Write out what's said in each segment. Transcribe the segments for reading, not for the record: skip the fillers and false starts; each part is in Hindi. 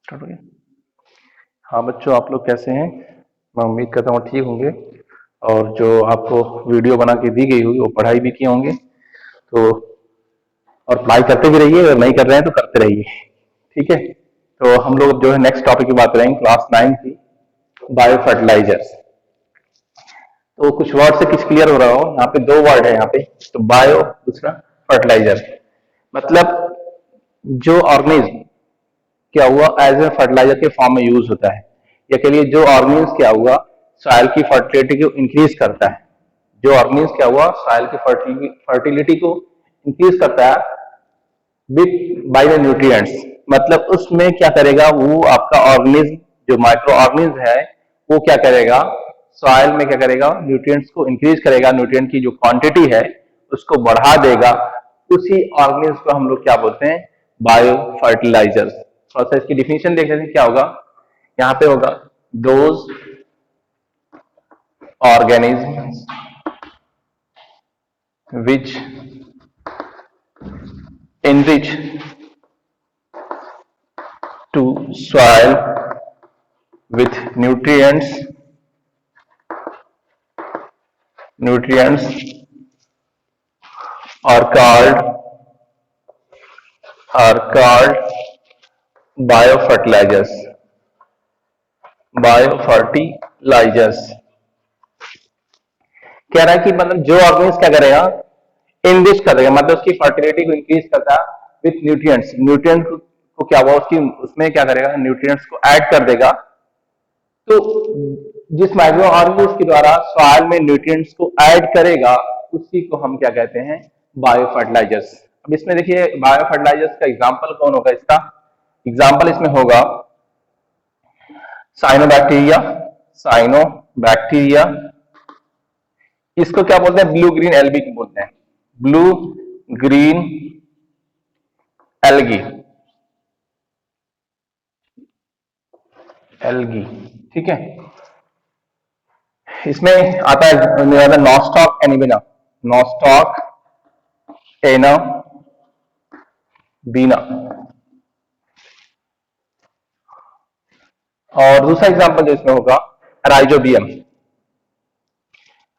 स्टार्ट हो गया। हाँ बच्चों, आप लोग कैसे हैं? मैं उम्मीद करता हूँ ठीक होंगे और जो आपको वीडियो बना के दी गई होगी वो पढ़ाई भी किए होंगे। तो और पढ़ाई करते भी रहिए, और नहीं कर रहे हैं तो करते रहिए। ठीक है, तो हम लोग जो है नेक्स्ट टॉपिक की बात करेंगे, क्लास 9 की बायो फर्टिलाइजर्स। तो कुछ वर्ड से कुछ क्लियर हो रहा हो, यहाँ पे दो वर्ड है यहाँ पे, तो बायो, दूसरा फर्टिलाइजर। मतलब जो ऑर्गेनिज्म क्या हुआ एज ए फर्टिलाइजर के फॉर्म में यूज होता है, या के लिए जो ऑर्गेनिज्म क्या हुआ सॉइल की फर्टिलिटी को इंक्रीज करता है। जो ऑर्गेनिज्म क्या हुआ सॉइल की फर्टिलिटी को इंक्रीज करता है विथ बाय द न्यूट्रिएंट्स। मतलब उसमें क्या करेगा वो आपका ऑर्गेनिज्म, जो माइक्रो ऑर्गेनिज्म है, वो क्या करेगा सॉइल में क्या करेगा न्यूट्रिएंट्स को इंक्रीज करेगा, न्यूट्रिएंट की जो क्वांटिटी है उसको बढ़ा देगा। उसी ऑर्गेनिज्म को हम लोग क्या बोलते हैं, बायो फर्टिलाइजर्स। थोड़ा सा इसकी डिफिनेशन देख लेते हैं क्या होगा। यहाँ पे होगा those organism which enrich to soil with nutrients are called biofertilizers कह रहा है कि मतलब जो ऑर्गेनिज्म क्या करेगा इनरिच कर देगा, मतलब उसकी फर्टिलिटी को इंक्रीज करता है विथ न्यूट्रिएंट्स। न्यूट्रिएंट को क्या हुआ उसकी उसमें क्या करेगा न्यूट्रिएंट्स को ऐड कर देगा। तो जिस माइक्रो ऑर्गेनिज्म के द्वारा सॉइल में न्यूट्रिएंट्स को ऐड करेगा उसी को हम क्या कहते हैं, बायो फर्टिलाइजर्स। अब इसमें देखिए बायो फर्टिलाइजर्स का एग्जांपल कौन होगा, इसका एग्जांपल इसमें होगा साइनोबैक्टीरिया। इसको क्या बोलते हैं, ब्लू ग्रीन एल्गी बोलते हैं, ब्लू ग्रीन एल्गी एल्गी। ठीक है, इसमें आता है नॉस्टॉक एनिबिना, नॉस्टॉक एनाबीना। और दूसरा एग्जांपल जो इसमें होगा राइजोबियम,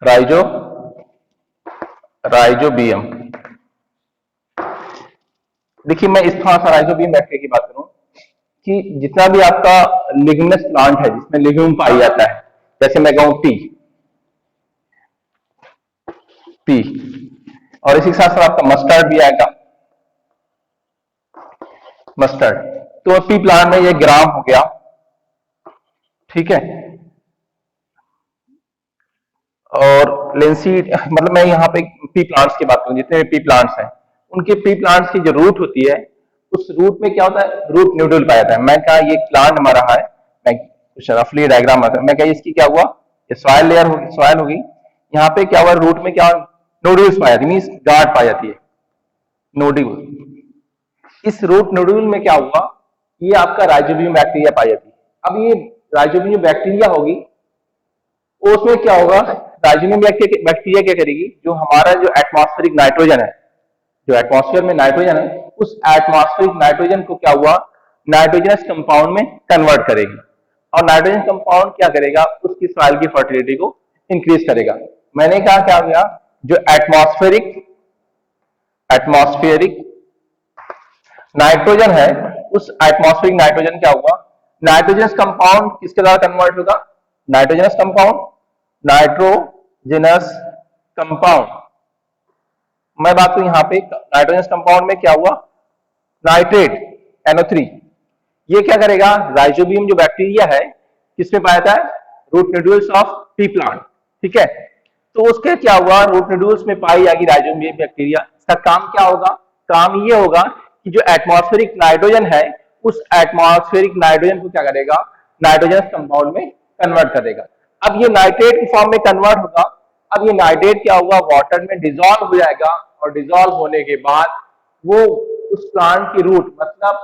राइजोबियम। देखिए मैं इस थोड़ा सा राइजोबियम बैक्टीरिया की बात करूं कि जितना भी आपका लिग्नस प्लांट है जिसमें लिग्यूम पाई जाता है, जैसे मैं कहूं पी, और इसी के साथ साथ आपका मस्टर्ड भी आएगा, मस्टर्ड। तो पी प्लांट में ये ग्राम हो गया। ठीक है, और लेंसीड, मतलब मैं यहाँ पे पी प्लांट्स की बात करूं, जितने भी पी प्लांट्स हैं उनके पी प्लांट्स की जो रूट होती है उस रूट में क्या होता है, रूट न्यूड्यूल पाया जाता है। मैं कहा ये प्लांट हमारा है, मैं कुछ रफली डायग्राम आता है, मैं कहा इसकी क्या हुआ, ये सॉइल लेयर होगी, सॉइल होगी, यहाँ पे क्या हुआ रूट में क्या नोड्यूल्स पाई जाती है, मीन्स गांठ पाई जाती है, नोड्यूल। इस रूट नोड्यूल में क्या हुआ, ये आपका राइजोबियम बैक्टीरिया पाई जाती है। अब ये राइजोबियम बैक्टीरिया होगी, उसमें क्या होगा, राइजोबियम बैक्टीरिया क्या करेगी, जो हमारा जो एटमॉस्फेरिक नाइट्रोजन है, जो एटमॉस्फेयर में नाइट्रोजन है, उस एटमॉस्फेरिक नाइट्रोजन को क्या हुआ नाइट्रोजनस कंपाउंड में कन्वर्ट करेगी। और नाइट्रोजन कंपाउंड क्या करेगा, उसकी सॉइल की फर्टिलिटी को इंक्रीज करेगा। मैंने कहा क्या हो गया, जो एटमॉस्फेरिक नाइट्रोजन है, उस एटमॉस्फेरिक नाइट्रोजन क्या हुआ, नाइट्रोजनस कंपाउंड किसके द्वारा कन्वर्ट होगा, नाइट्रोजनस कंपाउंड। मैं बात करूं यहाँ पे नाइट्रोजनस कंपाउंड में क्या हुआ, नाइट्रेट NO3। ये क्या करेगा, राइजोबियम जो बैक्टीरिया है किसमें पाया जाता है, root nodules of pea plant. ठीक है, तो उसके क्या हुआ, रूट नोड्यूल्स में पाई जाएगी राइजोबियम बैक्टीरिया। इसका काम क्या होगा, काम ये होगा कि जो एटमॉस्फेरिक नाइट्रोजन है उस एटमॉस्फेरिक नाइट्रोजन को क्या करेगा, नाइट्रोजनस कंपाउंड में कन्वर्ट करेगा। अब ये नाइट्रेट की फॉर्म में कन्वर्ट होगा। अब ये नाइट्रेट क्या होगा, वाटर में डिजोल्व हो जाएगा, और डिजोल्व होने के बाद वो उस प्लांट की रूट, मतलब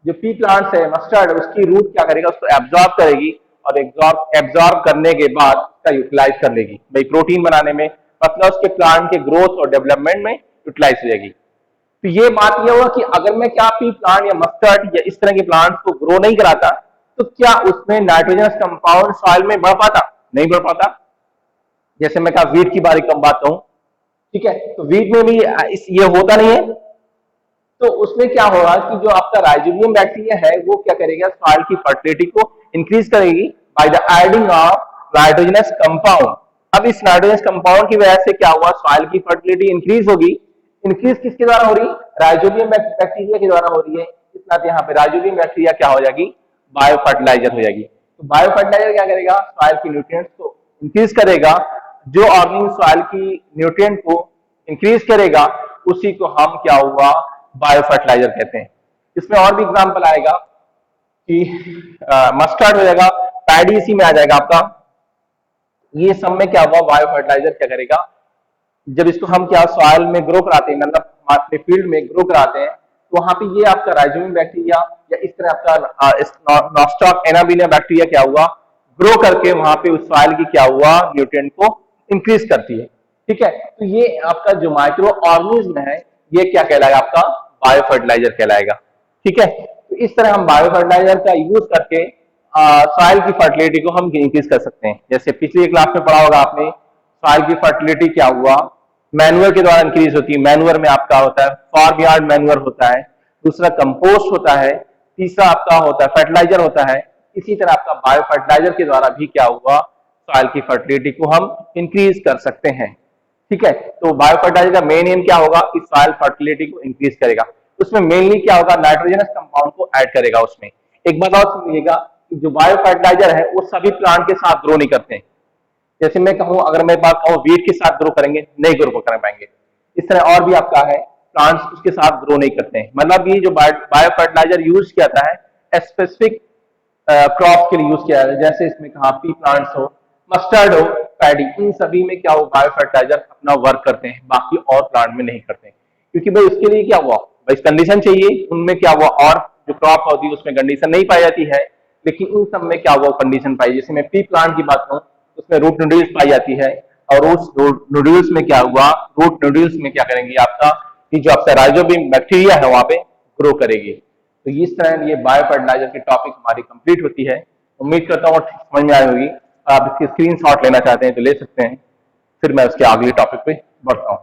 जो पी प्लांट्स है मस्टर्ड, उसकी रूट क्या करेगा, उसको एब्जॉर्ब करेगी, और एब्जॉर्ब करने के बाद उसका यूटिलाइज कर लेगी भाई प्रोटीन बनाने में, मतलब उसके प्लांट के ग्रोथ और डेवलपमेंट में यूटिलाइज हो जाएगी। तो ये बात ये होगा कि अगर मैं क्या पी प्लांट या मस्टर्ड या इस तरह के प्लांट्स को ग्रो नहीं कराता तो क्या उसमें नाइट्रोजनस कंपाउंड सॉइल में बढ़ पाता? नहीं बढ़ पाता। जैसे मैं कहा वीट की बारी कम बात कहूं, ठीक है, तो वीट में भी ये होता नहीं है। तो उसमें क्या होगा कि जो आपका राइजोबियम बैक्टीरिया है वो क्या करेगा, सॉइल की फर्टिलिटी को इंक्रीज करेगी by the adding of nitrogenous compound. अब इस नाइट्रोजनस कंपाउंड की वजह से क्या हुआ, सॉइल की फर्टिलिटी इंक्रीज होगी। इंक्रीज किसके द्वारा हो रही? राइजोबियम बैक्टीरिया के द्वारा हो रही है। इतना यहाँ पे राइजोबियम बैक्टीरिया क्या हो जाएगी, बायो फर्टिलाइजर हो जाएगी। तो बायो फर्टिलाइजर क्या करेगा, सॉइल की न्यूट्रिएंट्स को इंक्रीज करेगा। जो ऑर्गेनिक सॉइल की न्यूट्रिएंट को इंक्रीज करेगा उसी को हम क्या हुआ, बायो फर्टिलाइजर कहते हैं। इसमें और भी एग्जांपल आएगा कि मस्टर्ड हो जाएगा, पैडी इसी में आ जाएगा आपका। ये सब में क्या हुआ, बायो फर्टिलाइजर क्या करेगा, जब इसको हम क्या सॉइल में ग्रो कराते हैं, मतलब अपने फील्ड में ग्रो कराते हैं, तो वहां पे ये आपका राइजोबियम बैक्टीरिया या इस तरह आपका नॉस्टॉक एनाबिना बैक्टीरिया क्या हुआ, ग्रो करके वहां पे उस सॉइल की क्या हुआ, न्यूट्रिएंट को इंक्रीज करती है। ठीक है, तो ये आपका जो माइक्रो ऑर्गेनिज्म है ये क्या कहलाएगा, आपका बायो फर्टिलाइजर कहलाएगा। ठीक है, तो इस तरह हम बायो फर्टिलाइजर का यूज करके सॉइल की फर्टिलिटी को हम इंक्रीज कर सकते हैं। जैसे पिछली क्लास में पढ़ा होगा आपने, सॉइल की फर्टिलिटी क्या हुआ, मैन्युअर के द्वारा इंक्रीज होती है। मैन्युअर में आपका होता है फार्म यार्ड मैन्युअर होता है, दूसरा कंपोस्ट होता है, तीसरा आपका होता है फर्टिलाइजर होता है। इसी तरह आपका बायो फर्टिलाइजर के द्वारा भी क्या हुआ, सॉइल की फर्टिलिटी को हम इंक्रीज कर सकते हैं। ठीक है, तो बायो फर्टिलाइजर का मेन एम क्या होगा कि सॉइल फर्टिलिटी को इंक्रीज करेगा। उसमें मेनली क्या होगा, नाइट्रोजनस कंपाउंड को ऐड करेगा उसमें। एक बात और सुनिएगा, जो बायो फर्टिलाइजर है वो सभी प्लांट के साथ ग्रो नहीं करते हैं। जैसे मैं कहूं, अगर मैं बात कहूं वीट के साथ ग्रो करेंगे, नहीं ग्रो कर पाएंगे। इस तरह और भी आपका है, प्लांट्स उसके साथ ग्रो नहीं करते हैं। मतलब ये जो बायो फर्टिलाइजर यूज किया जाता है स्पेसिफिक क्रॉप के लिए यूज किया जाता है। जैसे इसमें कहा पी प्लांट्स हो, मस्टर्ड हो, पैडी, इन सभी में क्या हो, बायो फर्टिलाइजर अपना वर्क करते हैं, बाकी और प्लांट में नहीं करते हैं। क्योंकि भाई उसके लिए क्या हुआ, भाई कंडीशन चाहिए, उनमें क्या हुआ, और जो क्रॉप होती है उसमें कंडीशन नहीं पाई जाती है, लेकिन इन सब में क्या हुआ, कंडीशन पाई। जैसे मैं पी प्लांट की बात करूं, उसमें रूट नोड्यूल्स पाई जाती है, और उस रूट नोड्यूल्स में क्या हुआ, रूट नोड्यूल्स में क्या करेंगे आपका, कि जो आपका राइजोबियम बैक्टीरिया है वहां पे ग्रो करेगी। तो इस तरह ये बायो फर्टिलाइजर की टॉपिक हमारी कंप्लीट होती है। उम्मीद करता हूँ समझ में आई होगी। आप इसके स्क्रीनशॉट लेना चाहते हैं तो ले सकते हैं, फिर मैं उसके अगले टॉपिक पे बढ़ता हूं।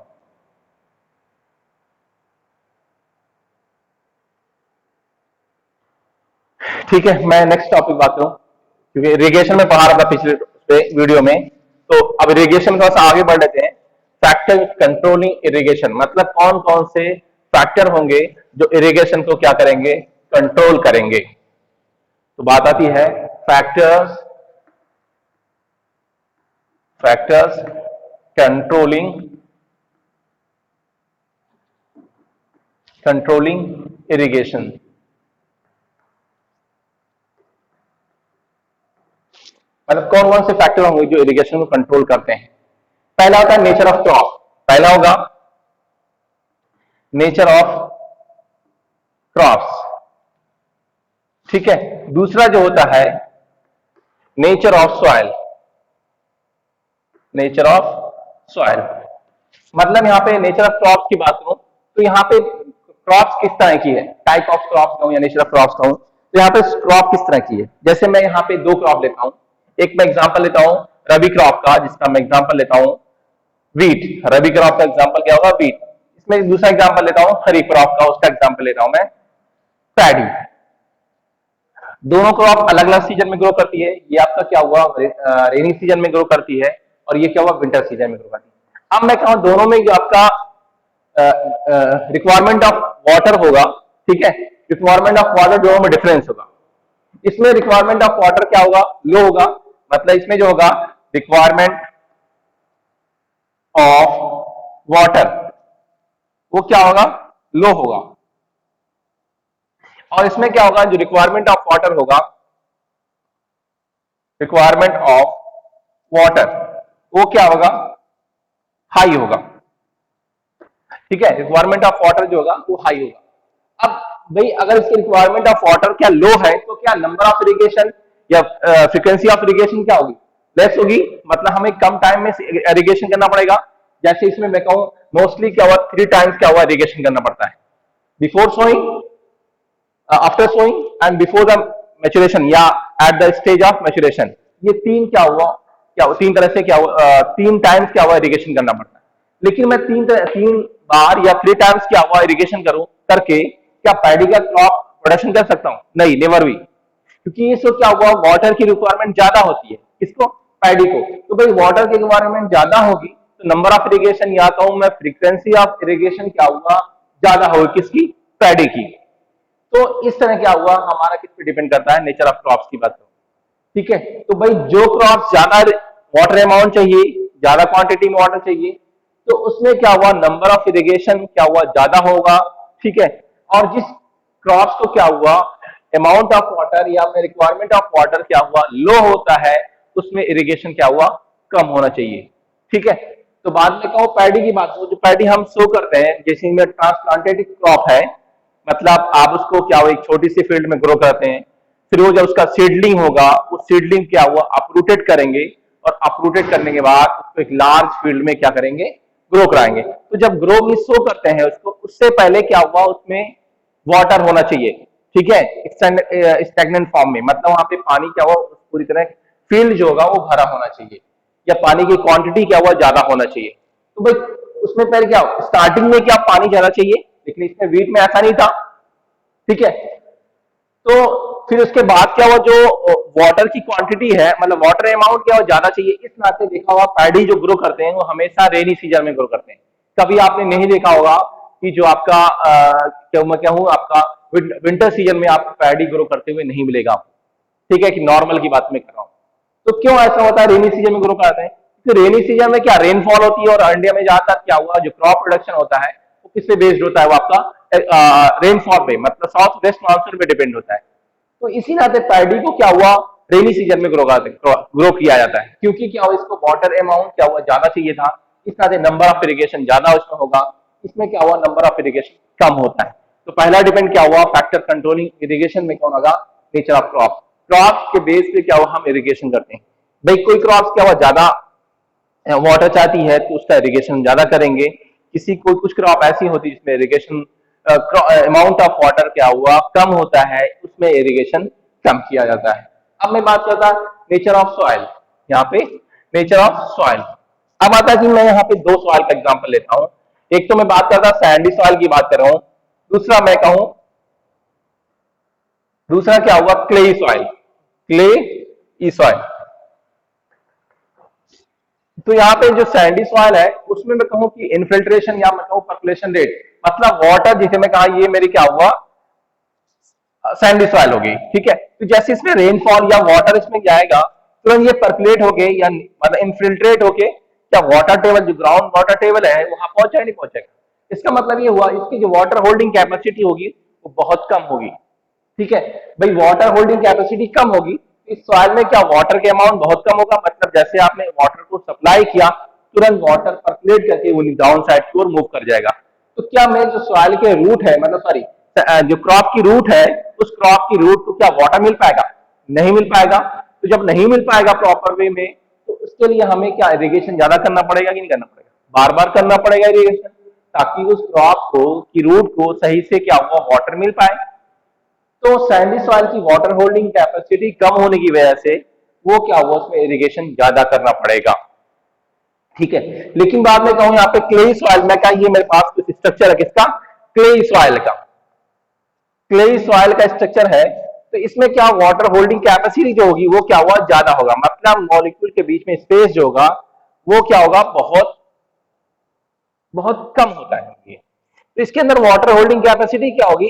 ठीक है, मैं नेक्स्ट टॉपिक बात करूं, क्योंकि इरिगेशन में पढ़ा रहा था पिछले वीडियो में, तो अब इरिगेशन थोड़ा सा आगे बढ़ लेते हैं। फैक्टर कंट्रोलिंग इरिगेशन, मतलब कौन कौन से फैक्टर होंगे जो इरिगेशन को क्या करेंगे, कंट्रोल करेंगे। तो बात आती है फैक्टर्स कंट्रोलिंग इरिगेशन। मतलब कौन कौन से फैक्टर होंगे जो इरिगेशन को कंट्रोल करते हैं। पहला होता है नेचर ऑफ क्रॉप, पहला होगा नेचर ऑफ क्रॉप्स। ठीक है, दूसरा जो होता है nature of soil, nature of soil. मतलब यहां पे नेचर ऑफ क्रॉप्स की बात करूं तो यहां पे क्रॉप्स किस तरह की है, टाइप ऑफ क्रॉप्स कहूं या नेचर ऑफ क्रॉप्स कहूं, तो यहां पे क्रॉप किस तरह की है। जैसे मैं यहां पे दो क्रॉप लेता हूं, एक मैं एग्जांपल लेता हूं रबी क्रॉप का, जिसका मैं एग्जांपल लेता हूं वीट। रबी क्रॉप का एग्जांपल क्या होगा, वीट। इसमें दूसरा एग्जांपल लेता हूं खरीफ क्रॉप का, उसका एग्जांपल ले रहा हूं मैं पैडी। दोनों क्रॉप अलग अलग सीजन में ग्रो करती है। ये आपका क्या हुआ, रेनी सीजन में ग्रो करती है, और ये क्या हुआ, विंटर सीजन में ग्रो करती है। अब मैं कहूं दोनों में जो आपका रिक्वायरमेंट ऑफ वाटर होगा, ठीक है, रिक्वायरमेंट ऑफ वाटर दोनों में डिफरेंस होगा। इसमें रिक्वायरमेंट ऑफ वाटर क्या होगा, लो होगा। मतलब इसमें जो होगा रिक्वायरमेंट ऑफ वाटर वो क्या होगा, लो होगा। और इसमें क्या होगा, जो रिक्वायरमेंट ऑफ वाटर होगा, रिक्वायरमेंट ऑफ वाटर वो क्या होगा, हाई होगा। ठीक है, रिक्वायरमेंट ऑफ वाटर जो होगा वो हाई होगा। अब भाई अगर इसकी रिक्वायरमेंट ऑफ वाटर क्या लो है, तो क्या नंबर ऑफ इरिगेशन या फ्रीक्वेंसी ऑफ इरिगेशन क्या होगी, लेस होगी। मतलब हमें कम टाइम में इरिगेशन करना पड़ेगा। जैसे इसमें मैं कहूं मोस्टली क्या हुआ, 3 टाइम्स क्या हुआ इरिगेशन करना पड़ता है। Before sowing, after sowing and before the maturation या at the stage of maturation. ये तीन क्या हुआ, तीन तरह से क्या हुआ, तीन टाइम्स क्या हुआ इरिगेशन करना पड़ता है। लेकिन मैं तीन बार या 3 टाइम्स क्या हुआ इरिगेशन करूं करके क्या पैडी का क्रॉप प्रोडक्शन कर सकता हूं? नहीं, नेवर भी। क्योंकि इसको क्या हुआ, वाटर की रिक्वायरमेंट ज्यादा होती है। किसको? पैडी को। तो भाई वाटर की रिक्वायरमेंट ज्यादा होगी तो नंबर ऑफ इरिगेशन या कहूं मैं फ्रीक्वेंसी ऑफ इरिगेशन क्या हुआ, ज्यादा होगी। किसकी? पैडी की। तो इस तरह क्या हुआ, हमारा किस पे डिपेंड करता है, नेचर ऑफ क्रॉप्स की बात करूं। ठीक है, तो भाई जो क्रॉप ज्यादा वाटर अमाउंट चाहिए, ज्यादा क्वांटिटी में वाटर चाहिए, तो उसमें क्या हुआ, नंबर ऑफ इरिगेशन क्या हुआ, ज्यादा होगा। ठीक है, और जिस क्रॉप्स को क्या हुआ, अमाउंट ऑफ वाटर या रिक्वायरमेंट ऑफ वाटर क्या हुआ, लो होता है, उसमें इरिगेशन क्या हुआ, कम होना चाहिए। ठीक है, तो बाद में कहूं पैडी की बात करूं, जो पैडी हम सो करते हैं, जैसे में ट्रांसप्लांटेड क्रॉप है, मतलब आप उसको क्या हुआ एक छोटी सी फील्ड में ग्रो करते हैं, फिर वो जब उसका सीडलिंग होगा, उस सीडलिंग क्या हुआ अपरूटेड करेंगे, और अपरूटेड करने के बाद उसको एक लार्ज फील्ड में क्या करेंगे, ग्रो कराएंगे। तो जब ग्रो में सो करते हैं उसको, उससे पहले क्या हुआ, उसमें वाटर होना चाहिए। ठीक है, स्टैग्नेंट फॉर्म में, मतलब वहां पे पानी क्या हुआ, पूरी तरह फील्ड जो होगा वो भरा होना चाहिए, या पानी की क्वांटिटी क्या हुआ, ज्यादा होना चाहिए। तो भाई उसमें पहले क्या हो, स्टार्टिंग में क्या पानी ज्यादा चाहिए, लेकिन इसमें वीट में ऐसा नहीं था। ठीक है, तो फिर उसके बाद क्या हुआ, जो वाटर की क्वांटिटी है, मतलब वाटर अमाउंट क्या हुआ, ज्यादा चाहिए। इस नाते देखा होगा पैडी जो ग्रो करते हैं वो हमेशा रेनी सीजन में ग्रो करते हैं। कभी आपने नहीं देखा होगा कि जो आपका क्या मैं क्या हूं, आपका विंटर सीजन में आप पैडी ग्रो करते हुए नहीं मिलेगा आपको। ठीक है, कि नॉर्मल की बात मैं कर रहा हूं। तो क्यों ऐसा होता है, रेनी सीजन में ग्रो करते हैं? क्योंकि रेनी सीजन में क्या रेनफॉल होती है, और इंडिया में ज्यादातर क्या हुआ, जो क्रॉप प्रोडक्शन होता है वो किस पे बेस्ड होता है, वो आपका रेनफॉल पे, मतलब साउथ वेस्ट मानसून पे डिपेंड होता है। तो इसी नाते पैडी को क्या हुआ, रेनी सीजन में ग्रो किया जाता है, क्योंकि क्या हुआ, इसको वाटर अमाउंट क्या हुआ, ज्यादा चाहिए था। इस नाते नंबर ऑफ इरिगेशन ज्यादा उसमें होगा, इसमें क्या हुआ, नंबर ऑफ इरिगेशन कम होता है। तो पहला डिपेंड क्या हुआ, फैक्टर कंट्रोलिंग इरिगेशन में कौन होगा, नेचर ऑफ क्रॉप। क्रॉप के बेस पे क्या हुआ, हम इरिगेशन करते हैं। भाई कोई क्रॉप क्या हुआ, ज्यादा वाटर चाहती है तो उसका इरिगेशन ज्यादा करेंगे। किसी को कुछ क्रॉप ऐसी होती है जिसमें इरिगेशन अमाउंट ऑफ वाटर क्या हुआ, कम होता है, उसमें इरिगेशन कम किया जाता है। अब मैं बात करता नेचर ऑफ सॉइल, यहाँ पे नेचर ऑफ सॉइल। अब आता है कि मैं यहाँ पे दो सॉइल का एग्जांपल लेता हूँ। एक तो मैं बात करता सैंडी सॉइल की बात कर रहा हूँ, दूसरा मैं कहूं, दूसरा क्या हुआ, क्ले सॉइल, क्ले ई सॉइल। तो यहाँ पे जो सैंडी सॉइल है उसमें मैं कहूं कि इनफिल्ट्रेशन या मैं कहूं परकुलेशन रेट, मतलब वाटर, जिसे मैं कहा ये मेरी क्या हुआ, सैंडी सॉइल हो गई। ठीक है, तो जैसे इसमें रेनफॉल या वाटर इसमें जाएगा, तुरंत ये परकुलेट हो गए या मतलब इनफिल्ट्रेट होके क्या वाटर टेबल, जो ग्राउंड वाटर टेबल है वहां पहुंचा नहीं पहुंचेगा। इसका मतलब ये हुआ इसकी जो वाटर होल्डिंग कैपेसिटी होगी वो बहुत कम होगी। ठीक है, भाई वाटर होल्डिंग कैपेसिटी कम होगी, इस सॉइल में क्या वाटर के अमाउंट बहुत कम होगा, मतलब जैसे आपने वाटर को सप्लाई किया, तुरंत वाटर परकुलेट करके वो डाउन साइड की ओर मूव कर जाएगा। तो क्या मैं जो सॉइल के रूट है, मतलब सॉरी जो क्रॉप की रूट है, उस क्रॉप की रूट को क्या वाटर मिल पाएगा? नहीं मिल पाएगा। तो जब नहीं मिल पाएगा प्रॉपर वे में, तो उसके लिए हमें क्या इरिगेशन ज्यादा करना पड़ेगा कि नहीं करना पड़ेगा? बार बार करना पड़ेगा इरिगेशन, ताकि उस क्रॉप को की रूट को सही से क्या हुआ, वाटर मिल पाए। तो सैंडी सॉइल की वाटर होल्डिंग कैपेसिटी कम होने की वजह से वो क्या हुआ, उसमें इरिगेशन ज्यादा करना पड़ेगा। ठीक है, लेकिन बाद में कहूं यहाँ पे क्ले सॉइल में क्या, ये मेरे पास कुछ स्ट्रक्चर है किसका, क्ले सॉइल का। क्ले सॉइल का स्ट्रक्चर है, तो इसमें क्या वाटर होल्डिंग कैपेसिटी जो होगी वो क्या हुआ, ज्यादा होगा, मतलब मॉलिक्यूल के बीच में स्पेस जो होगा वो क्या होगा, बहुत बहुत कम होता है। तो इसके अंदर वाटर होल्डिंग कैपेसिटी क्या होगी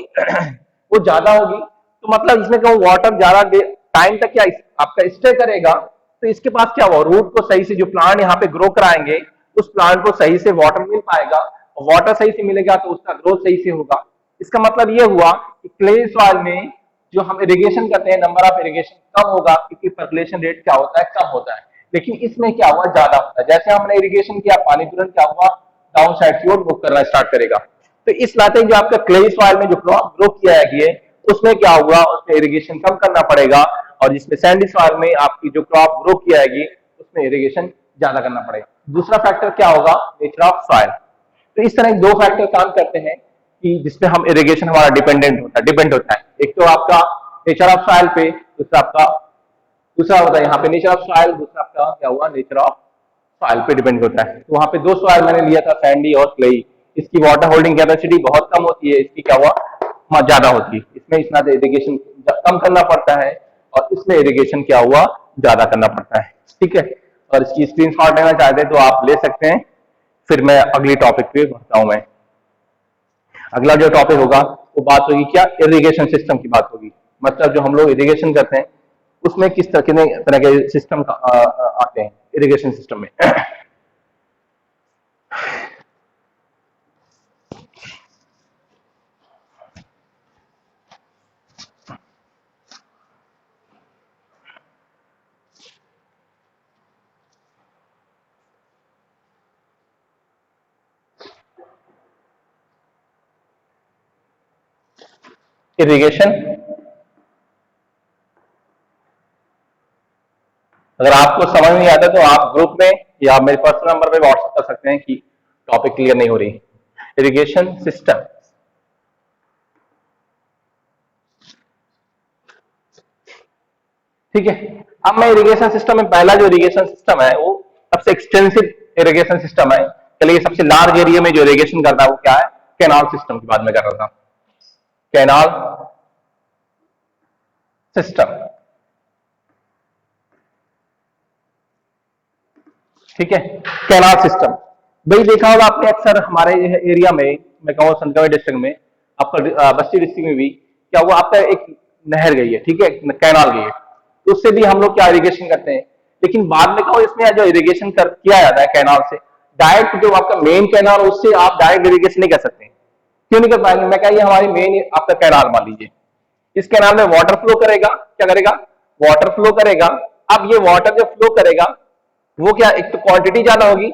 वो ज्यादा होगी। तो मतलब इसमें क्या वाटर ज्यादा टाइम तक क्या आपका स्टे करेगा, तो इसके पास क्या हुआ, रूट को सही से जो प्लांट यहाँ पे ग्रो कराएंगे उस प्लांट को सही से वाटर मिल पाएगा, और वाटर सही से मिलेगा तो उसका ग्रोथ सही से होगा। इसका मतलब ये हुआ कि क्ले सॉइल में जो हम इरिगेशन करते हैं, नंबर ऑफ इरिगेशन कम होगा, क्योंकि पर्कुलेशन रेट क्या होता है, कम होता है। लेकिन इसमें क्या हुआ, ज्यादा होता है। जैसे हमने इरिगेशन किया, पानी तुरंत क्या हुआ, डाउन साइड की ओर मूव करना स्टार्ट करेगा। तो इस नाते जो आपका क्ले सॉइल में जो क्रॉप ग्रो किया है उसमें क्या हुआ, उसमें इरिगेशन कम करना पड़ेगा, और जिसमें सैंडी सॉइल में आपकी जो क्रॉप ग्रो किया है उसमें इरिगेशन ज्यादा करना पड़ेगा। दूसरा फैक्टर क्या होगा, नेचर ऑफ सॉइल। तो इस तरह दो फैक्टर काम करते हैं, कि जिसपे हम इरिगेशन हमारा डिपेंड होता है। एक तो आपका नेचर ऑफ सॉइल पे, दूसरा होता है यहाँ पे नेचर ऑफ सॉइल, दूसरा आपका क्या हुआ नेचर ऑफ सॉइल पे डिपेंड होता है। तो वहां पे दो सॉइल मैंने लिया था, सैंडी और क्लेई। इसकी वाटर होल्डिंग कैपेसिटी बहुत कम होती है, इसकी क्या हुआ ज्यादा होती है। इसमें इतना इरिगेशन कम करना पड़ता है और इसमें इरिगेशन क्या हुआ ज्यादा करना पड़ता है। ठीक है, और इसकी स्क्रीनशॉट लेना चाहते हैं तो आप ले सकते हैं। फिर मैं अगली टॉपिक पे बढ़ता हूं। मैं अगला जो टॉपिक होगा वो बात होगी क्या, इरिगेशन सिस्टम की बात होगी। मतलब जो हम लोग इरिगेशन करते हैं उसमें किस तरह के सिस्टम आते हैं इरिगेशन सिस्टम में। इरिगेशन, अगर आपको समझ नहीं आता तो आप ग्रुप में या मेरे पर्सनल नंबर पे व्हाट्सएप कर सकते हैं कि टॉपिक क्लियर नहीं हो रही। इरिगेशन सिस्टम, ठीक है। अब मैं इरिगेशन सिस्टम में पहला जो इरिगेशन सिस्टम है वो सबसे एक्सटेंसिव इरिगेशन सिस्टम है। चलिए सबसे लार्ज एरिया में जो इरिगेशन करता है वो क्या है, कैनाल सिस्टम की बात मैं कर रहा था। कैनाल सिस्टम, ठीक है। कैनाल सिस्टम भाई देखा होगा आपने अक्सर हमारे एरिया में, मैं कहूँ संतकबीर डिस्ट्रिक्ट में, आपका बस्ती डिस्ट्रिक्ट में भी क्या हुआ, आपका एक नहर गई है, ठीक है, कैनाल गई है, तो उससे भी हम लोग क्या इरिगेशन करते हैं। लेकिन बाद में कहो इसमें जो इरिगेशन किया जाता है कैनाल से, डायरेक्ट जो आपका मेन कैनाल उससे आप डायरेक्ट इरिगेशन नहीं कर सकते। क्यों नहीं कर पाएंगे, मैं कहा ये हमारी मेन आपका कैनाल मान लीजिए, इस कैनाल में वाटर फ्लो करेगा, क्या करेगा, वाटर फ्लो करेगा। अब ये वाटर जो फ्लो करेगा वो क्या, एक तो क्वांटिटी ज्यादा होगी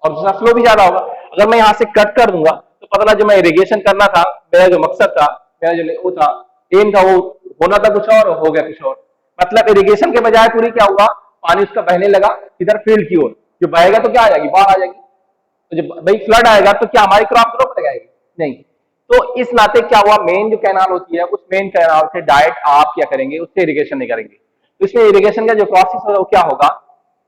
और दूसरा फ्लो भी ज्यादा होगा। अगर मैं यहां से कट कर दूंगा तो पता लगा जो मैं इरिगेशन करना था, मेरा जो मकसद था, मेरा जो वो था एम था, वो होना था कुछ और, हो गया कुछ और। मतलब इरिगेशन के बजाय पूरी क्या हुआ, पानी उसका बहने लगा इधर फील्ड की ओर, जो बहेगा तो क्या आ जाएगी, बाढ़ आ जाएगी। तो जब भाई फ्लड आएगा तो क्या हमारी क्रॉप ग्रो कर जाएगी, नहीं। तो इस नाते क्या हुआ, मेन जो कैनाल होती है उस मेन कैनाल से डायरेक्ट आप क्या करेंगे, उससे इरिगेशन नहीं करेंगे। तो इसमें इरिगेशन का जो प्रोसेस होगा वो क्या होगा,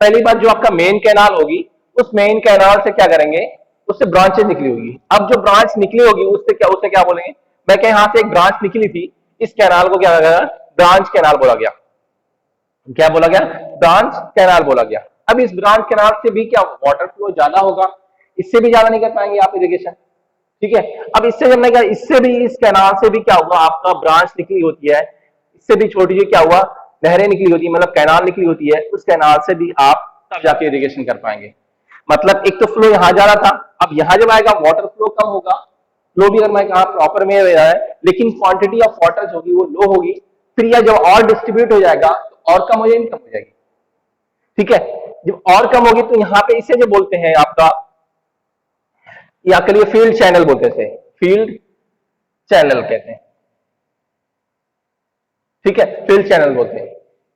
पहली बात जो आपका मेन कैनाल होगी उस मेन कैनाल से क्या करेंगे, उससे ब्रांचेज निकली होगी। अब जो ब्रांच निकली होगी उससे क्या बोलेंगे, मैं क्या यहाँ से एक ब्रांच निकली थी, इस कैनाल को क्या गया, ब्रांच कैनाल बोला गया। क्या बोला गया, ब्रांच कैनाल बोला गया। अब इस ब्रांच कैनाल से भी क्या वाटर फ्लो ज्यादा होगा, इससे भी ज्यादा नहीं कर पाएंगे आप इरिगेशन, ठीक है। अब इससे जब मैं क्या, इससे भी इस कैनाल से भी क्या हुआ, आपका ब्रांच निकली होती है, इससे भी छोटी जी क्या हुआ, नहरें निकली होती है, मतलब कैनाल निकली होती है, उस कैनाल से भी आप तब जाके इरिगेशन कर पाएंगे। मतलब एक तो फ्लो यहां जा रहा था, अब यहां जब आएगा वाटर फ्लो कम होगा, फ्लो भी अगर मैं कहा प्रॉपर में रहा है, लेकिन क्वांटिटी ऑफ वाटर होगी वो लो होगी। फिर यह जब और डिस्ट्रीब्यूट हो जाएगा तो और कम हो जाएगी, कम हो जाएगी, ठीक है। जब और कम होगी तो यहाँ पे इसे जो बोलते हैं आपका, या के लिए फील्ड चैनल बोलते थे, फील्ड चैनल कहते हैं, ठीक है, फील्ड चैनल बोलते हैं,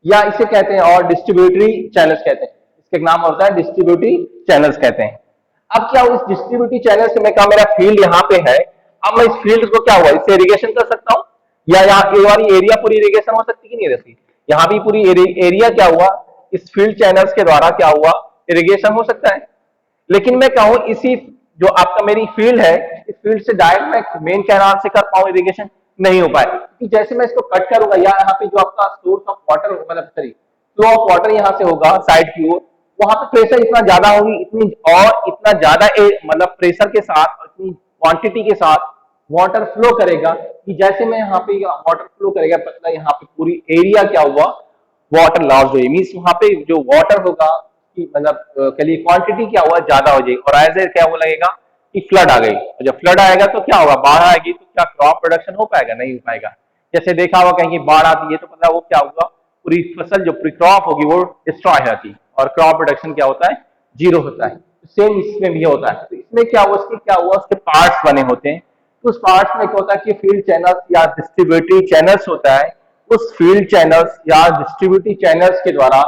या इसे कहते हैं और डिस्ट्रीब्यूटरी चैनल्स कहते हैं, इसका एक नाम होता है डिस्ट्रीब्यूटरी चैनल्स कहते हैं। अब क्या इस डिस्ट्रीब्यूटरी चैनल से मैं कहा मेरा फील्ड यहाँ पे है, अब मैं इस फील्ड को क्या हुआ, इससे इरिगेशन कर सकता हूँ, या यहाँ वाली एरिया पूरी इरिगेशन हो सकती कि नहीं रहती, यहाँ भी पूरी एरिया क्या हुआ, इस फील्ड चैनल्स के द्वारा क्या हुआ, इरिगेशन हो सकता है। लेकिन मैं कहूँ इसी जो आपका मेरी फील्ड है, इस फील्ड से डायरेक्ट मैं मेन कैनाल से कर पाऊँ इरिगेशन, नहीं हो पाए, क्योंकि जैसे मैं इसको कट करूंगा या यहाँ पे जो आपका सोर्स ऑफ वाटर, मतलब सॉरी फ्लो ऑफ वाटर यहाँ से होगा साइड की ओर, वहां पे प्रेशर इतना ज्यादा होगी, इतनी और इतना ज्यादा मतलब प्रेशर के साथ, इतनी क्वांटिटी के साथ वाटर फ्लो करेगा कि जैसे मैं यहाँ पे वाटर फ्लो करेगा, पता यहाँ पे पूरी एरिया क्या हुआ, वाटर लॉस हुई, मीन्स वहां पे जो वाटर होगा कि मतलब कहिए क्वांटिटी क्या हुआ, ज्यादा हो जाएगी, और ऐसे क्या वो लगेगा कि फ्लड आ गई। और जब फ्लड आएगा तो क्या होगा, बाढ़ आएगी, तो क्या क्रॉप प्रोडक्शन हो पाएगा, नहीं हो पाएगा। जैसे देखा होगा कहीं बाढ़ आती है तो पता वो क्या होगा, पूरी फसल जो पूरी क्रॉप होगी वो डिस्ट्रॉय हो जाती है, और क्रॉप प्रोडक्शन क्या होता है, जीरो होता है। सेम इसमें भी होता है। तो इसमें क्या हुआ, उसके पार्ट्स बने होते हैं। तो उस पार्ट्स में क्या होता है कि फील्ड चैनल्स या डिस्ट्रीब्यूटरी चैनल्स होता है, उस फील्ड चैनल्स या डिस्ट्रीब्यूटरी चैनल्स के द्वारा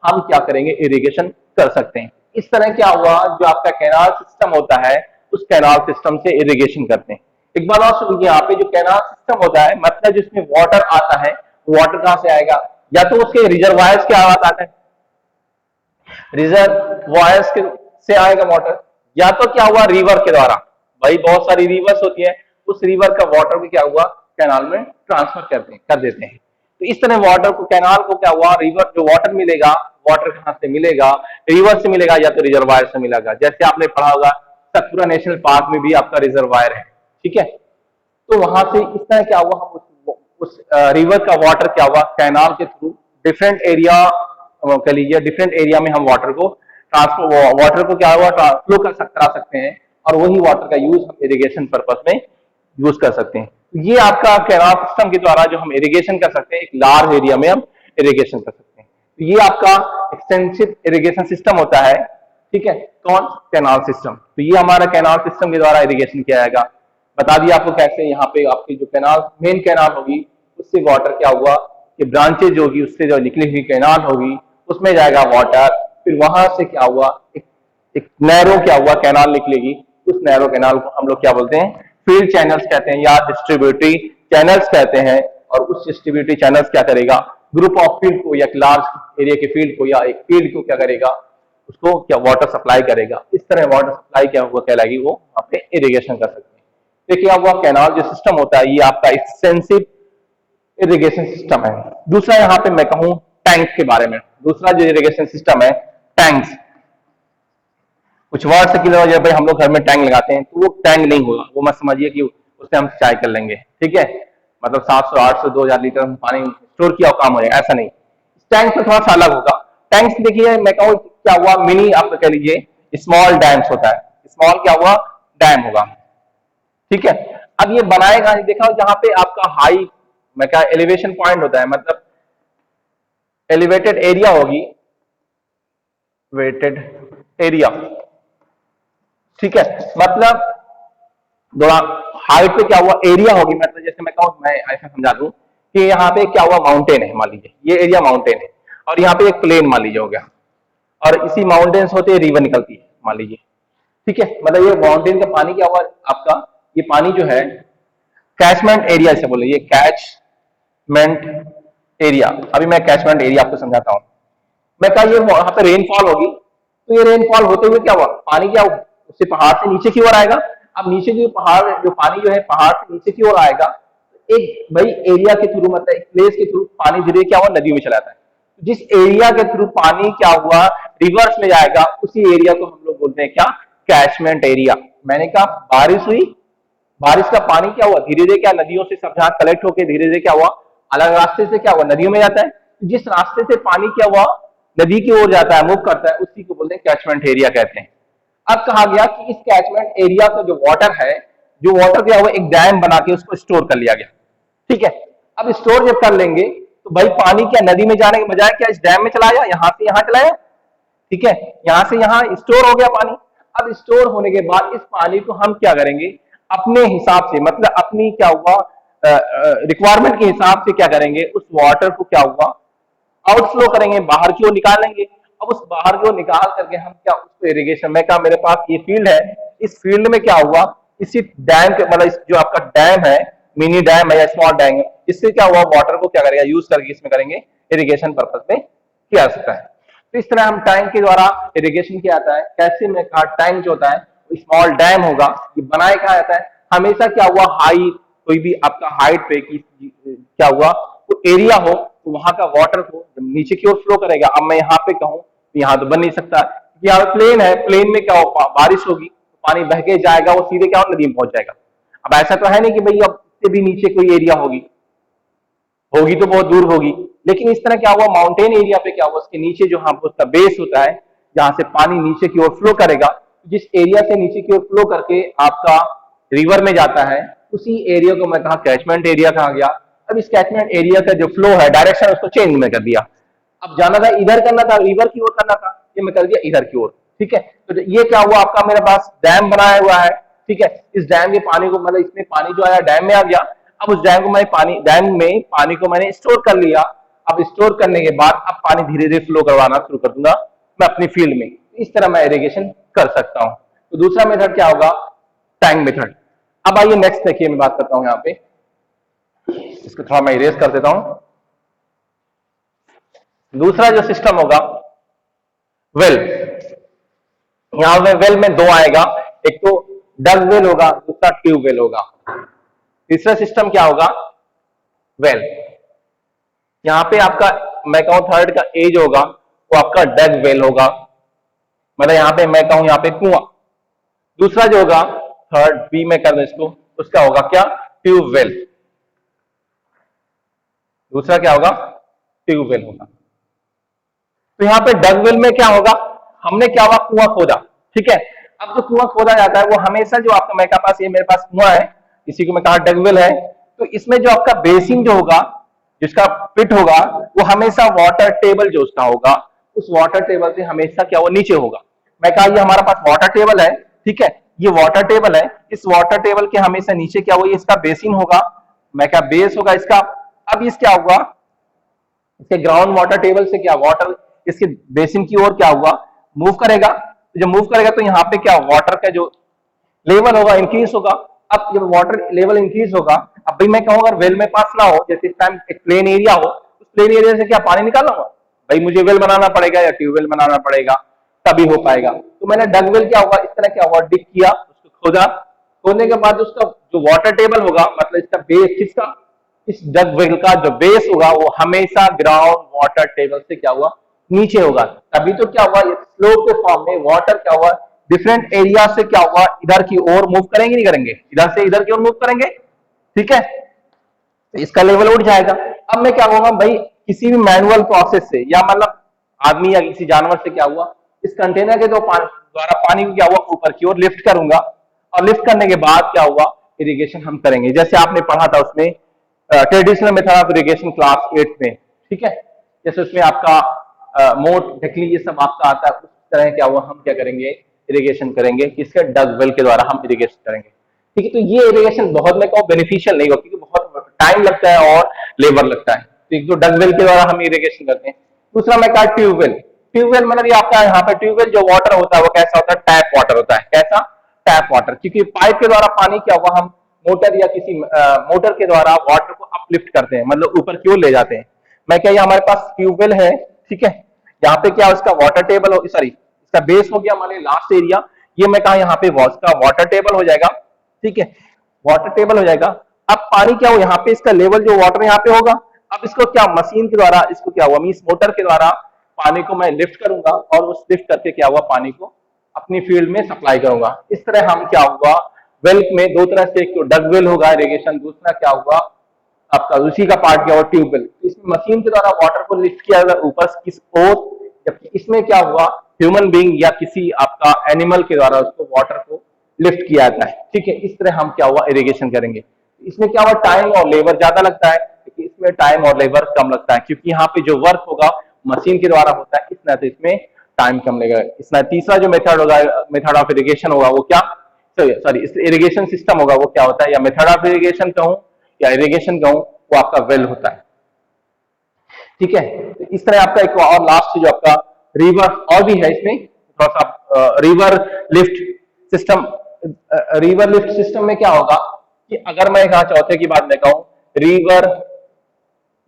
हम क्या करेंगे, इरिगेशन कर सकते हैं। इस तरह क्या हुआ, जो आपका कैनाल सिस्टम होता है उस कैनाल सिस्टम से इरिगेशन करते हैं। एक बात और सुनिए, यहाँ पे जो कैनाल सिस्टम होता है, मतलब जिसमें वाटर आता है, वाटर कहाँ से आएगा? या तो उसके रिजर्वायर्स के आवाज आता है, रिजर्वायर्स के से आएगा वाटर, या तो क्या हुआ रिवर के द्वारा, भाई बहुत सारी रिवर्स होती है, उस रिवर का वाटर भी क्या हुआ कैनाल में ट्रांसफर कर देते हैं। तो इस तरह वाटर को, कैनाल को क्या हुआ, रिवर जो वाटर मिलेगा, वाटर कहां से मिलेगा? रिवर से मिलेगा या तो रिजर्वायर से मिलेगा। जैसे आपने पढ़ा होगा सतपुरा नेशनल पार्क में भी आपका रिजर्वायर है, ठीक है। तो वहां से इस तरह क्या हुआ, हम उस रिवर का वाटर क्या हुआ कैनाल के थ्रू डिफरेंट एरिया, कह लीजिए डिफरेंट एरिया में हम वाटर को ट्रांसफर, वाटर को क्या हुआ फ्लो करा सकते हैं, और वही वाटर का यूज हम इरिगेशन पर्पज में यूज कर सकते हैं। ये आपका कैनाल सिस्टम के द्वारा जो हम इरिगेशन कर सकते हैं, एक लार्ज एरिया में हम इरिगेशन कर सकते हैं। तो ये आपका एक्सटेंसिव इरिगेशन सिस्टम होता है, ठीक है। कौन? Canal system. तो ये हमारा कैनाल सिस्टम के द्वारा इरिगेशन किया जाएगा। बता दिया आपको कैसे, यहाँ पे आपकी जो कैनाल, मेन कैनाल होगी, उससे वाटर क्या हुआ कि ब्रांचेज होगी, उससे जो निकली हुई कैनाल होगी उसमें जाएगा वाटर, फिर वहां से क्या हुआ एक नैरो क्या हुआ कैनाल निकलेगी, उस नैरो कैनाल को हम लोग क्या बोलते हैं, फील्ड चैनल्स कहते हैं या डिस्ट्रीब्यूटरी चैनल्स कहते हैं। और उस डिस्ट्रीब्यूटरी चैनल्स क्या करेगा, ग्रुप ऑफ फील्ड को या लार्ज एरिया के फील्ड को या एक फील्ड को क्या करेगा, उसको क्या वाटर सप्लाई करेगा। इस तरह वाटर सप्लाई क्या हुआ कहलाएगी, वो वहां पे इरिगेशन कर सकते हैं। देखिए अब वह कैनाल जो सिस्टम होता है, ये आपका एक्सटेंसिव इरिगेशन सिस्टम है। दूसरा यहाँ पे मैं कहूँ टैंक के बारे में, दूसरा जो इरिगेशन सिस्टम है टैंक्स। कुछ वर्ड से क्लियर हो जाए, भाई हम लोग घर में टैंक लगाते हैं, तो वो टैंक नहीं होगा, वो मत समझिए कि उससे हम सिंचाई कर लेंगे, ठीक है, मतलब 700 800 2000 लीटर पानी स्टोर किया काम हो जाएगा, ऐसा नहीं। टैंक से थोड़ा सा अलग होगा। टैंक्स देखिए मैं कहूँ क्या हुआ, मिनी आप कह लीजिए स्मॉल डैम्स होता है, स्मॉल क्या हुआ डैम होगा, ठीक है। अब ये बनाएगा, देखा जहां पे आपका हाई मैं क्या एलिवेशन पॉइंट होता है, मतलब एलिवेटेड एरिया होगी, वेटेड एरिया, ठीक है, मतलब थोड़ा हाइट पे क्या हुआ एरिया होगी, मतलब जैसे मैं कहूँ, मैं ऐसा समझा दूं कि यहाँ पे क्या हुआ माउंटेन है, मान लीजिए ये एरिया माउंटेन है, और यहाँ पे एक प्लेन मान लीजिए हो गया, और इसी माउंटेन्स होते रिवर निकलती है मान लीजिए, ठीक है। मतलब ये माउंटेन का पानी क्या हुआ आपका, ये पानी जो है कैचमेंट एरिया से बोले, ये कैचमेंट एरिया। अभी मैं कैचमेंट एरिया आपको समझाता हूँ। मैं कहा ये वहां पे रेनफॉल होगी, तो ये रेनफॉल होते हुए क्या हुआ पानी क्या हुआ उससे पहाड़ से नीचे की ओर आएगा। अब नीचे जो पहाड़ जो पानी जो है पहाड़ से नीचे की ओर आएगा, एक भाई एरिया के थ्रू, मतलब एक प्लेस के थ्रू पानी धीरे क्या हुआ नदी में चला जाता है। जिस एरिया के थ्रू पानी क्या हुआ रिवर्स में जाएगा, उसी एरिया को हम लोग बोलते हैं क्या, कैचमेंट एरिया। मैंने कहा बारिश हुई, बारिश का पानी क्या हुआ धीरे धीरे क्या नदियों से सब जहां कलेक्ट होकर धीरे धीरे क्या हुआ अलग रास्ते से क्या हुआ नदियों में जाता है। जिस रास्ते से पानी क्या हुआ नदी की ओर जाता है, मूव करता है, उसी को बोलते हैं कैचमेंट एरिया कहते हैं। अब कहा गया कि इस कैचमेंट एरिया का जो वाटर है, जो वाटर क्या हुआ एक डैम बना के उसको स्टोर कर लिया गया, ठीक है। अब स्टोर जब कर लेंगे तो भाई पानी क्या नदी में जाने के बजाय क्या इस डैम में चला गया, यहां से यहां चलाया, ठीक है, यहां से यहां स्टोर हो गया पानी। अब स्टोर होने के बाद इस पानी को हम क्या करेंगे अपने हिसाब से, मतलब अपनी क्या हुआ रिक्वायरमेंट के हिसाब से क्या करेंगे, उस वाटर को क्या हुआ आउटफ्लो करेंगे, बाहर की ओर निकालेंगे। अब उस बाहर की ओर निकाल करके हम क्या उसको इरिगेशन में, क्या मेरे पास ये फील्ड है, इस फील्ड में क्या हुआ इसी डैम के, मतलब जो आपका डैम है मिनी डैम है या स्मॉल डैम है, इससे क्या हुआ वाटर को क्या करेगा यूज करके इसमें करेंगे इरिगेशन पर्पज में किया जा सकता है। तो इस तरह हम टैंक के द्वारा इरिगेशन किया जाता है। कैसे में कहा टैंक जो होता है स्मॉल डैम होगा, ये बनाए कहा जाता है हमेशा क्या हुआ हाई, कोई भी आपका हाइट पे की क्या हुआ तो एरिया हो तो वहां का वाटर को नीचे की ओर फ्लो करेगा। अब मैं यहाँ पे कहूँ तो यहाँ तो बन नहीं सकता, यहाँ प्लेन है, प्लेन में क्या हो बारिश होगी तो पानी बह के जाएगा, वो सीधे क्या हो नदी में पहुंच जाएगा। अब ऐसा तो है नहीं कि भाई अब से भी नीचे कोई एरिया होगी, होगी तो बहुत दूर होगी, लेकिन इस तरह क्या हुआ माउंटेन एरिया पे क्या हुआ उसके नीचे जो हाँ उसका बेस होता है जहां से पानी नीचे की ओर फ्लो करेगा, जिस एरिया से नीचे की ओर फ्लो करके आपका रिवर में जाता है, उसी एरिया को मैं कहा कैचमेंट एरिया कहा गया। अब इस कैचमेंट एरिया का जो फ्लो है डायरेक्शन उसको चेंज में कर दिया, अब जाना था इधर करना था रिवर की ओर करना था, ये मैं कर दिया इधर की ओर, ठीक है। तो ये क्या हुआ आपका मेरे पास डैम बनाया हुआ है, ठीक है, इस डैम के पानी को मतलब इसमें पानी जो आया डैम में आ गया। अब उस डैम को मैं पानी डैम में पानी को मैंने स्टोर कर लिया। अब स्टोर करने के बाद अब पानी धीरे धीरे फ्लो करवाना शुरू कर दूंगा मैं अपनी फील्ड में, इस तरह मैं इरिगेशन कर सकता हूं। तो दूसरा मेथड क्या होगा टैंक मेथड। अब आइए नेक्स्ट देखिए, मैं बात करता हूं यहाँ पे, इसको थोड़ा मैं इरेज कर देता हूं। दूसरा जो सिस्टम होगा वेल, यहां पे वेल में दो आएगा, एक तो डग वेल होगा, दूसरा ट्यूब वेल होगा। तीसरा सिस्टम क्या होगा, वेल। यहां पे आपका मैं कहूं थर्ड का एज होगा वो आपका डग वेल होगा, मतलब यहां पे मैं कहूं यहां पे कुआं। दूसरा जो होगा थर्ड बी में कर दो इसको, उसका होगा क्या, ट्यूब वेल। दूसरा क्या होगा, ट्यूब वेल होगा। तो यहाँ पे डग वेल में क्या होगा, हमने क्या हुआ, कुआं खोदा, ठीक है। अब जो कुआं खोदा जाता है वो हमेशा जो आपका, मैं पास ये मेरे पास कुआं है, इसी को मैं कहा डग वेल है, तो इसमें जो आपका बेसिन जो होगा, जिसका पिट होगा, वो हमेशा वाटर टेबल जो उसका होगा, उस वाटर टेबल से हमेशा क्या, वो नीचे होगा। मैं कहा ये हमारा पास वाटर टेबल है, ठीक है, ये वाटर टेबल है, इस वाटर टेबल के हमेशा नीचे क्या हुआ, इसका बेसिन होगा, मैं क्या बेस होगा इसका। अब इस क्या होगा, इसके ग्राउंड वाटर टेबल से क्या वाटर इसके बेसिन की ओर क्या हुआ, मूव करेगा। तो जब मूव करेगा तो यहाँ पे क्या वाटर का जो लेवल होगा इंक्रीज होगा। अब जब वाटर लेवल इंक्रीज होगा, अब भाई मैं कहूँ अगर वेल में पास ना हो, जैसे इस टाइम एक प्लेन एरिया हो, उस प्लेन एरिया से क्या पानी निकालूंगा, भाई मुझे वेल बनाना पड़ेगा या ट्यूबवेल बनाना पड़ेगा, तभी हो पाएगा। तो मैंने डग वेल क्या होगा, इस तरह क्या हुआ, डिग किया, उसको खोदा, खोदने के बाद उसका जो वाटर टेबल होगा, मतलब इसका बेस किसका, इस डग वेल का जो बेस होगा वो हमेशा ग्राउंड वाटर टेबल से क्या हुआ, नीचे होगा। तभी तो क्या हुआ, स्लोप के फॉर्म में वाटर क्या हुआ, डिफरेंट एरिया से क्या हुआ, इधर की ओर मूव करेंगे, नहीं करेंगे, इधर से इधर की ओर मूव करेंगे, ठीक है, इसका लेवल उठ जाएगा। अब मैं क्या कहूंगा भाई, किसी भी मैनुअल प्रोसेस से या मतलब आदमी या किसी जानवर से क्या हुआ, इस कंटेनर के द्वारा पानी को क्या हुआ, ऊपर की ओर लिफ्ट करूंगा, और लिफ्ट करने के बाद क्या हुआ, इरिगेशन हम करेंगे, जैसे आपने पढ़ा था उसमें traditional method of irrigation class 8 में, ठीक है, जैसे उसमें आपका मोट ढकली ये सब आपका आता है, उस तरह क्या हुआ, हम क्या करेंगे, इरिगेशन करेंगे, किसके, डग वेल के द्वारा हम इरिगेशन करेंगे, ठीक है। तो ये इरिगेशन बहुत मैं कहूँ बेनिफिशियल नहीं होगा, क्योंकि बहुत टाइम लगता है और लेबर लगता है, तो एक तो डग वेल के द्वारा हम इरिगेशन करते हैं। दूसरा मैं कहा ट्यूबवेल, ट्यूबवेल मतलब ये आपका यहाँ पे ट्यूबवेल जो वाटर होता है वो कैसा होता है, टैप वाटर होता है, कैसा, टैप वाटर, क्योंकि पाइप के द्वारा पानी क्या हुआ, हम मोटर या किसी मोटर के द्वारा वाटर को अपलिफ्ट करते हैं, मतलब ऊपर की ओर ले जाते हैं। मैं क्या, ये हमारे पास ट्यूबवेल है, ठीक है, यहाँ पे क्या उसका वाटर टेबल हो, सॉरी इसका बेस हो गया हमारे लास्ट एरिया, ये मैं कहा यहाँ पे इसका वाटर टेबल हो जाएगा, ठीक है, वाटर टेबल हो जाएगा। अब पानी क्या हो, यहाँ पे इसका लेवल जो वाटर यहाँ पे होगा, अब इसको क्या मशीन के द्वारा, इसको क्या हुआ, मींस मोटर के द्वारा पानी को मैं लिफ्ट करूंगा, और उस लिफ्ट करके क्या हुआ, पानी को अपनी फील्ड में सप्लाई करूंगा। इस तरह हम क्या हुआ, वेल में दो तरह से, एक तो डग वेल होगा इरिगेशन, दूसरा क्या हुआ आपका उसी का पार्ट क्या हुआ, ट्यूबवेल। इसमें मशीन के द्वारा वाटर को लिफ्ट किया जाएगा ऊपर किस ओर, जबकि इसमें क्या हुआ, ह्यूमन बीइंग या किसी आपका एनिमल के द्वारा उसको वाटर को लिफ्ट किया जाता है, ठीक है। इस तरह हम क्या हुआ, इरिगेशन करेंगे। इसमें क्या हुआ, टाइम और लेबर ज्यादा लगता है, क्योंकि इसमें टाइम और लेबर कम लगता है, क्योंकि यहाँ पे जो वर्क होगा मशीन के द्वारा होता है, इसलिए तो इसमें टाइम कम लगेगा। इसमें तीसरा जो मेथड होगा, मेथड ऑफ इरिगेशन होगा, वो क्या, सॉरी इरिगेशन सिस्टम होगा, वो क्या होता है, या मेथड ऑफ इरिगेशन कहूं या इरिगेशन कहूं, वो आपका वेल होता है, ठीक है। तो इस तरह आपका एक और लास्ट जो आपका रिवर और भी है, इसमें थोड़ा सा river lift system. River lift system में क्या होगा कि अगर मैं कहा चौथे की बात मैं कहूं, रिवर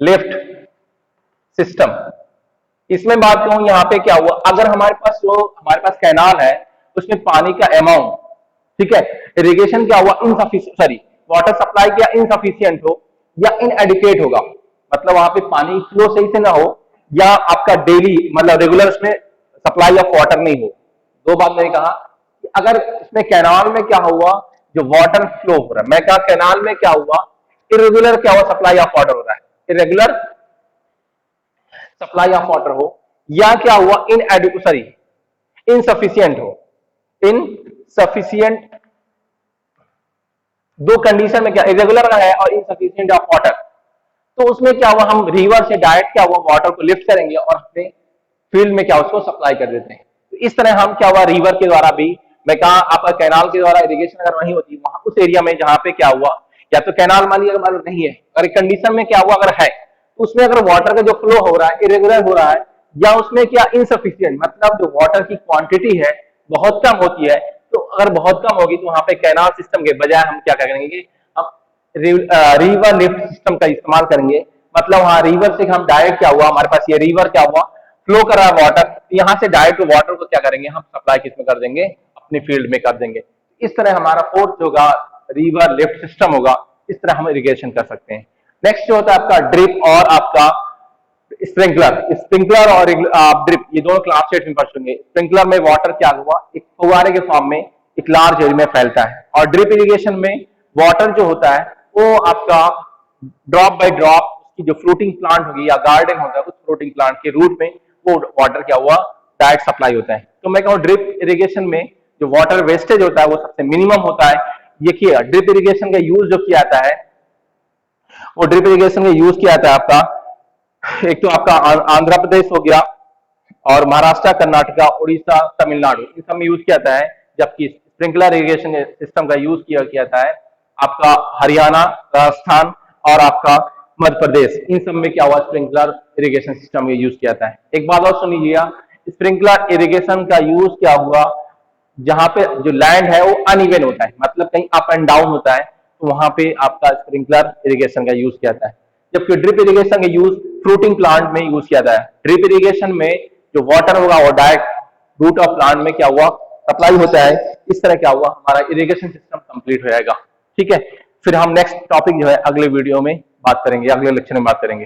लिफ्ट सिस्टम, इसमें बात कहूं यहाँ पे क्या हुआ, अगर हमारे पास कैनाल है, उसमें पानी का अमाउंट, ठीक है, इरिगेशन क्या हुआ, इनसफिशिएंट, सॉरी वाटर सप्लाई क्या इनसफिशिएंट हो या इनएडिक्वेट होगा, मतलब वहां पे पानी फ्लो सही से ना हो, या आपका डेली मतलब रेगुलर उसमें सप्लाई ऑफ वाटर नहीं हो। दो बात मैंने कहा कि अगर इसमें कैनाल में क्या हुआ, जो वाटर फ्लो हो रहा है, मैं कहा कैनाल में क्या हुआ, इरेगुलर क्या हुआ, सप्लाई ऑफ वाटर हो रहा है, इरेगुलर सप्लाई ऑफ वाटर हो, या क्या हुआ, इनसफिशियंट हो, इनसफिशियंट, दो कंडीशन में क्या, इरेगुलर है और इनसफिशियंट ऑफ वाटर, तो उसमें क्या हुआ, हम रिवर से डायरेक्ट क्या हुआ वाटर को लिफ्ट करेंगे और अपने फील्ड में क्या उसको सप्लाई कर देते हैं। तो इस तरह हम क्या हुआ, रिवर के द्वारा भी, मैं कहा आपका कैनाल के द्वारा इरिगेशन अगर नहीं होती, वहां उस एरिया में जहां पे क्या हुआ, या तो कैनाल मान लिया अगर नहीं है, अगर कंडीशन में क्या हुआ अगर है, तो उसमें अगर वाटर का जो फ्लो हो रहा है इरेगुलर हो रहा है, या उसमें क्या इनसफिशियंट, मतलब जो वाटर की क्वांटिटी है बहुत कम होती है, तो अगर बहुत कम होगी तो वहां पे कैनाल सिस्टम के बजाय हम क्या करेंगे, हम रिवर लिफ्ट सिस्टम का इस्तेमाल करेंगे। मतलब वहां रिवर से हम डायरेक्ट क्या हुआ, हमारे पास ये रिवर क्या हुआ, फ्लो कर रहा है वाटर, यहाँ से डायरेक्ट वाटर को क्या करेंगे, हम सप्लाई किसमें कर देंगे, अपने फील्ड में कर देंगे। इस तरह हमारा फोर्थ होगा रिवर लिफ्ट सिस्टम होगा, इस तरह हम इरिगेशन कर सकते हैं। नेक्स्ट जो होता है आपका ड्रिप और आपका स्प्रिंकलर। स्प्रिंकलर और ड्रिप ये दोनों क्लास सेट में पढ़ेंगे। स्प्रिंकलर में वाटर क्या हुआ, एक फुहारे के फॉर्म में एक लार्ज एरिया में फैलता है, और ड्रिप इरिगेशन में वाटर जो होता है वो आपका ड्रॉप बाय ड्रॉप, उसकी जो फ्लोटिंग प्लांट होगी या गार्डन होगा उस फ्लोटिंग प्लांट के रूट में वो वाटर क्या हुआ, डायरेक्ट सप्लाई होता है। तो मैं कहूँ ड्रिप इरिगेशन में जो वाटर वेस्टेज होता है वो सबसे मिनिमम होता है। ये किया ड्रिप इरिगेशन का यूज जो किया जाता है, वो ड्रिप इरिगेशन का यूज किया जाता है आपका, एक तो आपका आंध्र प्रदेश हो गया और महाराष्ट्र, कर्नाटका, उड़ीसा, तमिलनाडु, इन सब में यूज किया जाता है। जबकि स्प्रिंकलर इरिगेशन सिस्टम का यूज किया जाता है आपका हरियाणा, राजस्थान और आपका मध्य प्रदेश, इन सब में क्या हुआ, स्प्रिंकलर इरिगेशन सिस्टम का यूज किया जाता है। एक बात और सुन लीजिएगा, स्प्रिंकलर इरिगेशन का यूज क्या हुआ, जहां पे जो लैंड है वो अनइवन होता है, मतलब कहीं अप एंड डाउन होता है, तो वहां पे आपका स्प्रिंकलर इरिगेशन का यूज किया जाता है। जबकि ड्रिप इरिगेशन का यूज फ्रूटिंग प्लांट में यूज किया जाता है। ड्रिप इरिगेशन में जो वाटर होगा वो डायरेक्ट रूट ऑफ प्लांट में क्या हुआ, सप्लाई होता है। इस तरह क्या हुआ, हमारा इरिगेशन सिस्टम कंप्लीट हो जाएगा। ठीक है, फिर हम नेक्स्ट टॉपिक जो है अगले वीडियो में बात करेंगे, अगले लेक्चर में बात करेंगे।